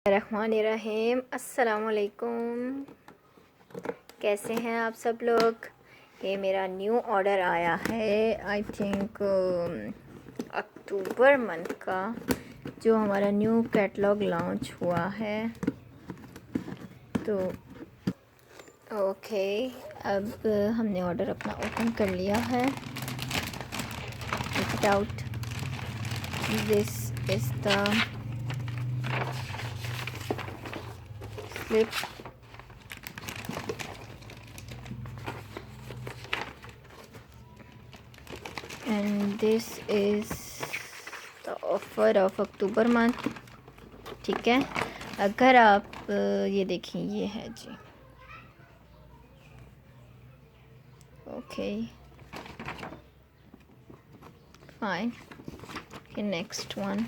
रहमानिर्रहीम। अस्सलामुअलैकुम, कैसे हैं आप सब लोग। ये मेरा न्यू ऑर्डर आया है, आई थिंक अक्टूबर मंथ का, जो हमारा न्यू कैटलॉग लॉन्च हुआ है। तो ओके, अब हमने ऑर्डर अपना ओपन कर लिया है। Check it out, this is the slip and this is the offer of October month. ठीक है, अगर आप ये देखें, ये है जी। Okay fine, next one,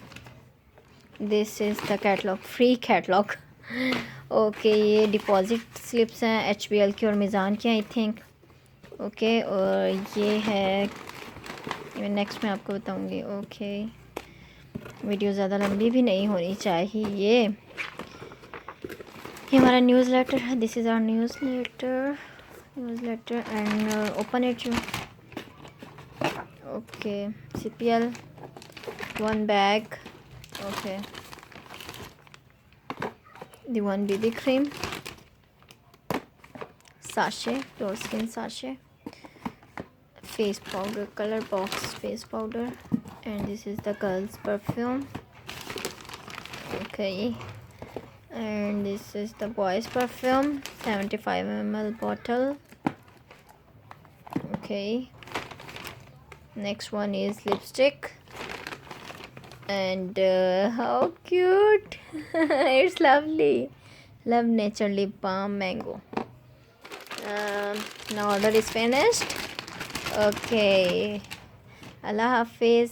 this is the catalogue, free catalogue. Okay, ये डिपॉजिट स्लिप्स हैं HBL की और मीज़ान की, आई थिंक। ओके, और ये है, नेक्स्ट मैं आपको बताऊंगी। ओके, वीडियो ज़्यादा लंबी भी नहीं होनी चाहिए। ये हमारा न्यूज़ लेटर है, this is our newsletter and open it you. Okay, CPL, one bag. Okay, the one BB cream sachet, pure skin sachet, face powder, color box face powder, and this is the girls perfume. Okay, and this is the boys perfume, 75 ml bottle. Okay, next one is lipstick, and how cute it's lovely, love nature lip balm mango. Now order is finished. Okay, Allah Hafiz.